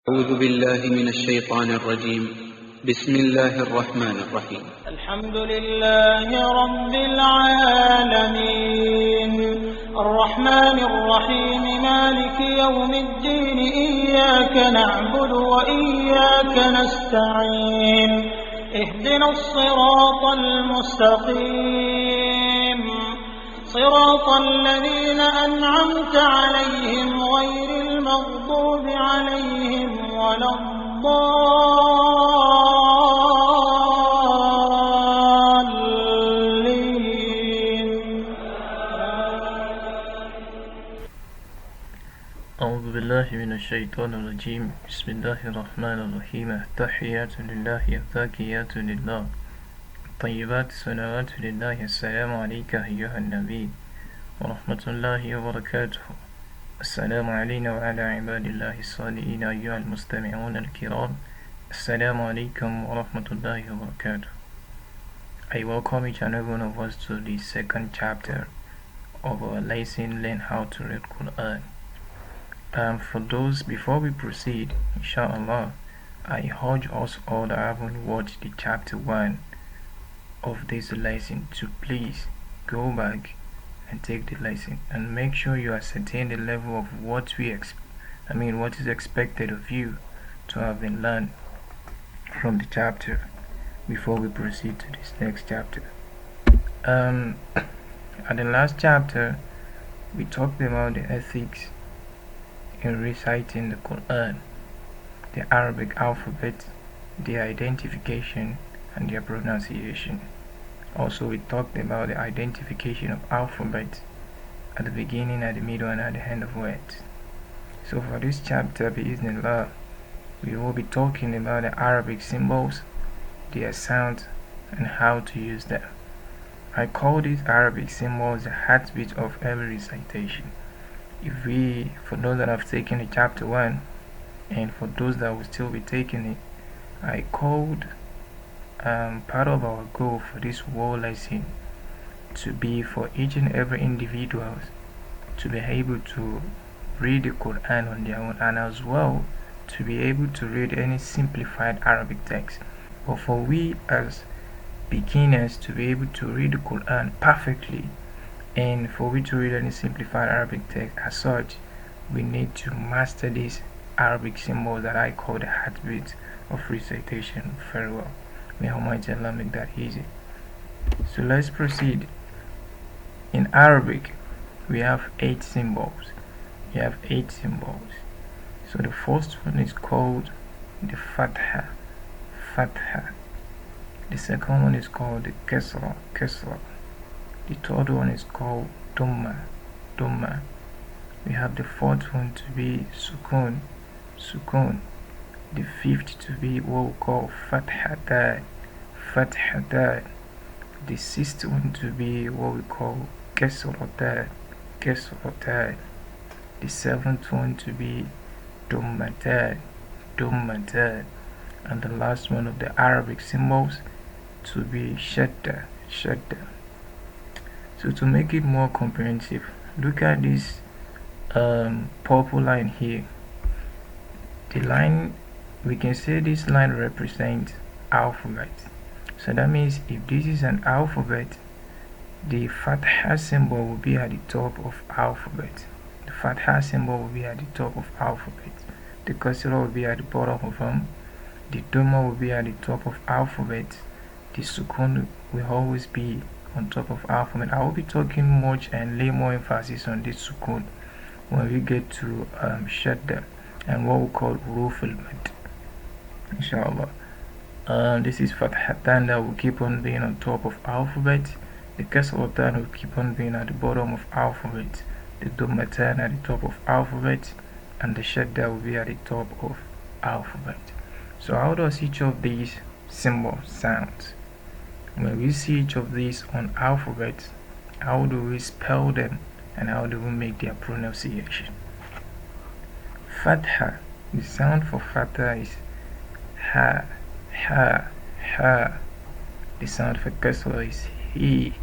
أعوذ بالله من الشيطان الرجيم. بسم الله الرحمن الرحيم. الحمد لله رب العالمين الرحمن الرحيم مالك يوم الدين إياك نعبد وإياك نستعين اهدنا الصراط المستقيم صراط الذين أنعمت عليهم غير المغضوب عليهم ولا الضالين. أعوذ بالله من الشيطان الرجيم. بسم الله الرحمن الرحيم. التحيات لله الزاكيات لله طيبات الصلوات لله. السلام عليك أيها النبي ورحمة الله وبركاته. السلام علينا وعلى عباد الله الصالحين. أيها المستمعون الكرام، السلام عليكم ورحمة الله وبركاته. I welcome each and every one of us to the second chapter of our lesson, Learn How to Read Qur'an. For those, before we proceed, inshallah, I urge us all that haven't watched the chapter 1 of this lesson to please go back and take the lesson and make sure you ascertain the level of what what is expected of you to have been learned from the chapter before we proceed to this next chapter. At the last chapter, we talked about the ethics in reciting the Quran, the Arabic alphabet, their identification and their pronunciation. Also, we talked about the identification of alphabet at the beginning, at the middle and at the end of words. So for this chapter, bi'idhnillah, we will be talking about the Arabic symbols, their sounds and how to use them. I call these Arabic symbols the heartbeat of every recitation. For those that have taken the chapter 1 and for those that will still be taking it, I called part of our goal for this whole lesson to be for each and every individual to be able to read the Quran on their own, and as well to be able to read any simplified Arabic text. But for we as beginners to be able to read the Quran perfectly, and for we to read any simplified Arabic text as such, we need to master these Arabic symbols that I call the heartbeat of recitation very well. May Almighty Allah make that easy. So let's proceed. In Arabic, we have 8 symbols. So the first one is called the Fatha. The second one is called the Kasra. The third one is called Dhamma. We have the fourth one to be Sukun. The fifth to be what we call Fathatan. The sixth one to be what we call Kasratan. The seventh one to be Dhammatan. And the last one of the Arabic symbols to be Shadda. So to make it more comprehensive, look at this purple line here. The line, we can say this line represents alphabet. So that means if this is an alphabet, the Fatha symbol will be at the top of alphabet. The Kasra will be at the bottom of them. The Dhamma will be at the top of alphabet. The Sukun will always be on top of alphabet. I will be talking much and lay more emphasis on this Sukun when we get to Shadda and what we call Huruf al-Mad, inshallah. This is Fathatan that will keep on being on top of alphabet. The Kasratan will keep on being at the bottom of alphabet. The Dhammatan at the top of alphabet, and the Shadda will be at the top of alphabet. So how does each of these symbols sound? When we see each of these on alphabet, how do we spell them and how do we make their pronunciation? Fatha, the sound for Fatha is Ha. The sound for Kasra is He.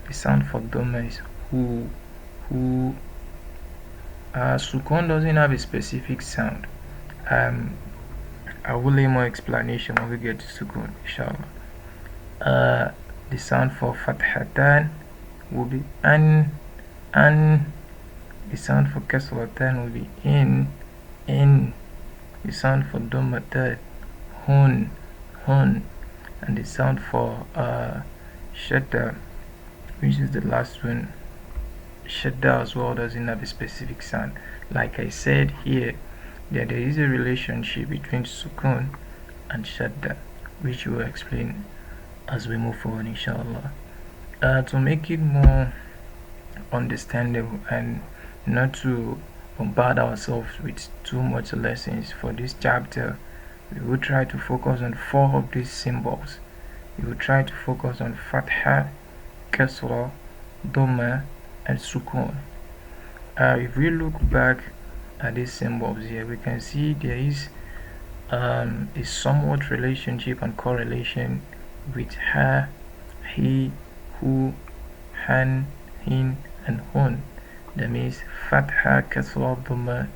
The sound for Dhamma is Hu. Sukun doesn't have a specific sound. I will lay more explanation when we get to sukun, inshallah. The sound for fathatan will be an. The sound for kasratan will be in. The sound for dhammatan, hun. And the sound for shadda, which is the last one, shadda as well, doesn't have a specific sound. Like I said here, that there is a relationship between sukun and shadda, which we will explain as we move forward, inshallah. To make it more understandable and not to bombard ourselves with too much lessons for this chapter, we will try to focus on 4 of these symbols. We will try to focus on fatha, kasra, dhamma, and sukun. If we look back at these symbols here, we can see there is a somewhat relationship and correlation with ha, he, hu, han, hin, and hun. That means fatha, kasra, dhamma.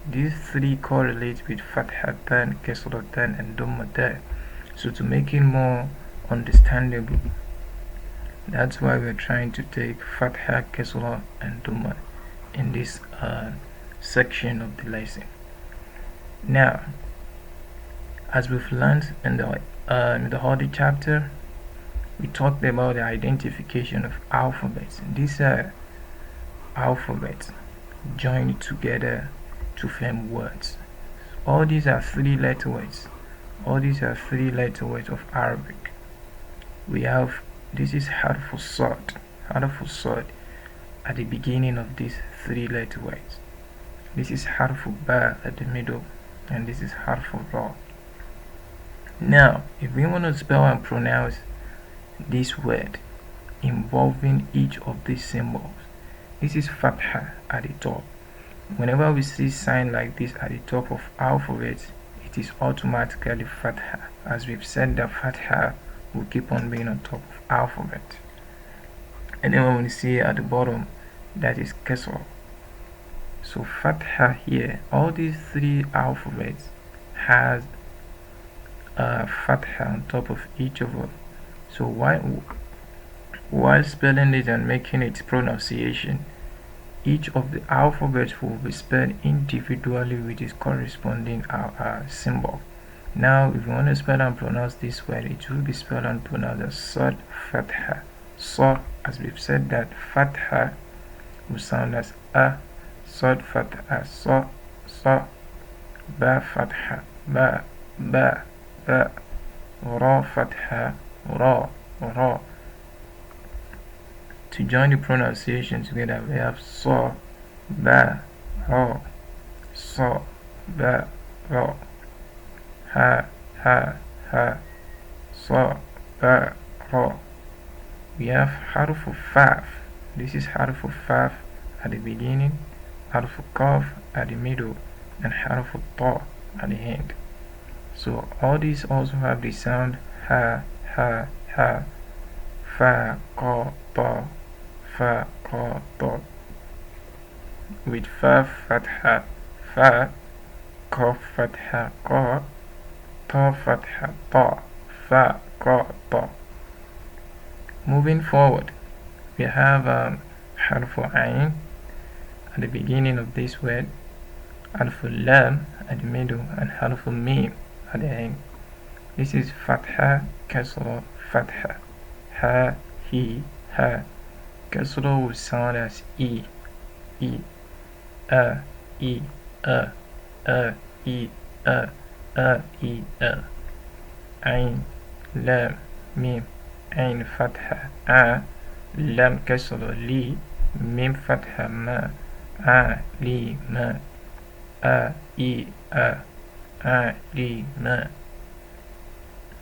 These 3 correlate with fathatan, kasratan, and dhammatan. So to make it more understandable, that's why we're trying to take fatha, kasra, and dhamma in this section of the lesson. Now, as we've learned in the other chapter, we talked about the identification of alphabets. These are alphabets joined together to form words. All these are 3-letter words. All these are 3-letter words of Arabic. We have, this is harfu sad at the beginning of these 3-letter words. This is harfu ba at the middle, and this is harfu ra. Now, if we want to spell and pronounce this word involving each of these symbols, this is fatha at the top. Whenever we see sign like this at the top of alphabet, it is automatically fatha. As we've said, that fatha will keep on being on top of alphabet. And then when we see at the bottom, that is kasra. So fatha here, all these 3 alphabets has fatha on top of each of them. So while spelling it and making its pronunciation, each of the alphabets will be spelled individually with its corresponding symbol. Now, if you want to spell and pronounce this word, it will be spelled and pronounced as sad fatha. So, as we've said, that fatha will sound as a, sad fatha, so, ba fatha, ba, ra fatha, ra. To join the pronunciation together, we have so, ba, ra, so, ba, ra, ha, so, ba, ra. We have harfu faf. This is harfu faf at the beginning, harfu kaf at the middle, and harfu ta at the end. So all these also have the sound ha, fa, ka, ta, fa, ka, ta. With fa fatha, fa, ka fatha, ka, ta fatha, ta, fa, ka, ta. Moving forward, we have harfu ayn at the beginning of this word, harfu lam at the middle, and harfu mim at the end. This is fatha, kasra, fatha, ha, he, ha. Kasra will sound as e, e, a, e, a, e, a, e, a. Ayn, lam, mim. Ain fatha a, lam kasra li, mim fatha ma, a li ma, a I a li ma.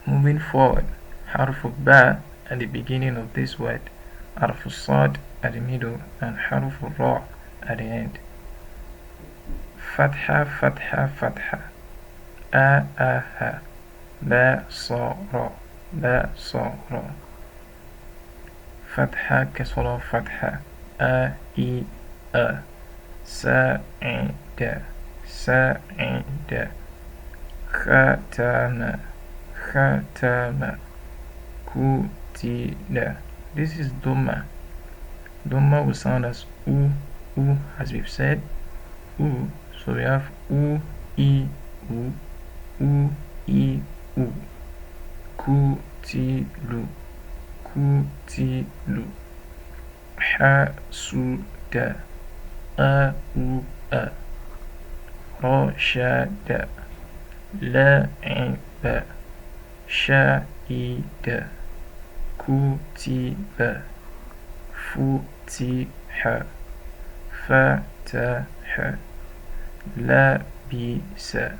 Moving forward, harfu ba at the beginning of this word, harfu sad at the middle, and harfu ra at the end. Fatha, fatha, fatha, a ha, ba sa ra, ba sa ra. Fatha, kasra, fatha, a I a, sa da, khatama, khatama, kutila. This is Dhamma. Dhamma will sound as U, as we've said, U. So we have U, I, U, U, I, U. Kutilu, kutilu. Hasuda, A. Rashada, La'iba, Shahida, Kutiba, Futiha, Fataha, Labisa,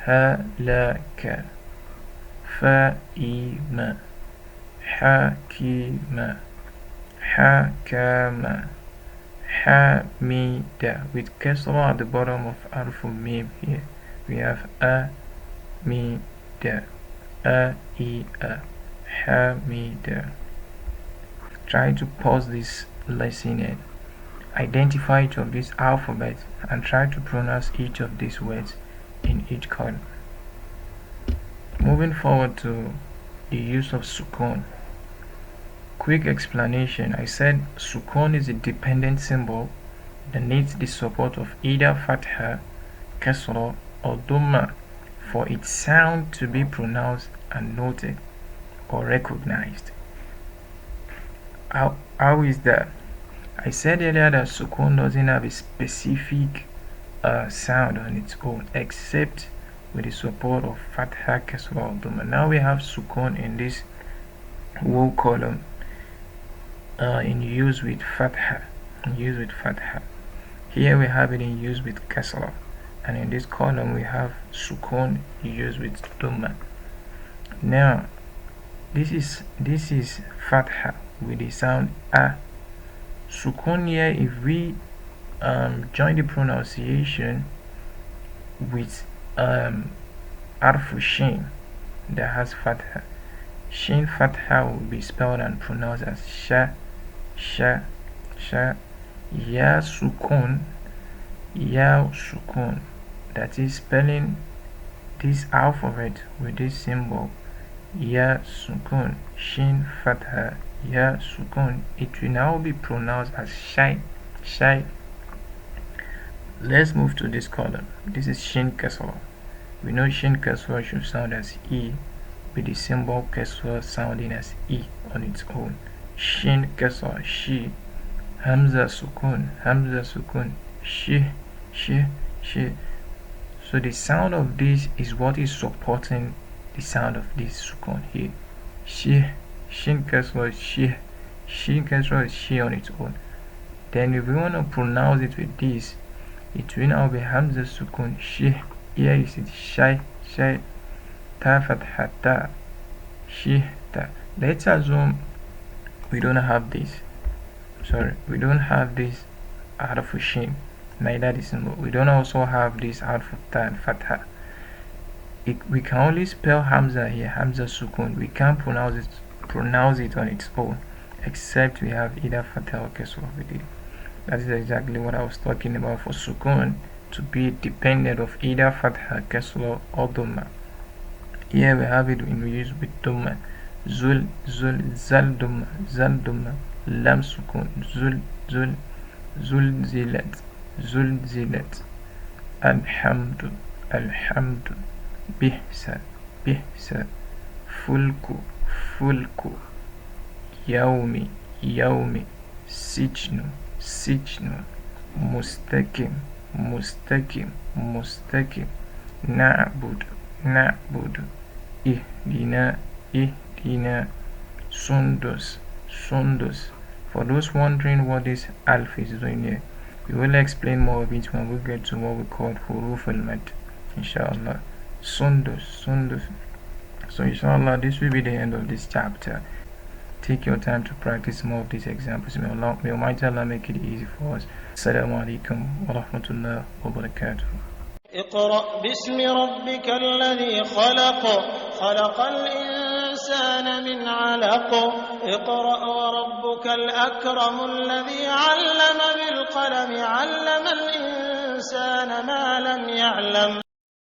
Halaka, Fa'ima, Hakima, Hakama, Hamida. With kasra at the bottom of alpha mim here, we have Amida, Hamida. Try to pause this lesson and identify each of these alphabets and try to pronounce each of these words in each column. Moving forward to the use of sukun. Quick explanation. I said sukun is a dependent symbol that needs the support of either fatha, kasra, or dhamma for its sound to be pronounced and noted or recognized. How is that? I said earlier that sukun doesn't have a specific sound on its own except with the support of fatha, kasra, or dhamma. Now we have sukun in this whole column in use with fatha. Here we have it in use with kasra, and in this column we have sukun used with dhamma. Now this is fatha with the sound a. Sukun here, if we join the pronunciation with arfu shin that has fatha, shin fatha will be spelled and pronounced as sha. Ya sukun, that is spelling this alphabet with this symbol, ya sukun, shin fatha, ya sukun. It will now be pronounced as shai. Let's move to this column. This is shin kasra. We know shin kasra should sound as e, with the symbol kasra sounding as e on its own. Shin kasra, shi. Hamza sukun, shi. So the sound of this is what is supporting the sound of this sukun here. Shi, shin kasra, shi. Shin kasra is shi on its own. Then if we want to pronounce it with this, it will now be hamza sukun, shi. Here is it shai, ta fatha ta, shi ta. Let's assume we don't have this. We don't have this harf shin, neither this symbol. We don't also have this harf ta and fatha. We can only spell hamza here, hamza sukun. We can't pronounce it on its own, except we have either fatha or kasra with it. That is exactly what I was talking about for sukun to be dependent of either fatha, kasra, or dhamma. Here we have it in use with dhamma. Zul, zal dhamma, lam sukun, zul zilat, alhamdu, bihsa, fulku, yaumi, sijnu, mustaqim, na'budu, ihdina, sundus. For those wondering what this alf is doing here, we will explain more of it when we get to what we call huruf al-mad, inshallah. Sundus. So inshallah, this will be the end of this chapter. Take your time to practice more of these examples. May Almighty Allah make it easy for us. Assalamu alaikum wa rahmatullahi wa barakatuh. اقرأ باسم ربك الذي خلق الإنسان من علق. اقرأ وربك الأكرم الذي علم بالقلم علم الإنسان ما لم يعلم.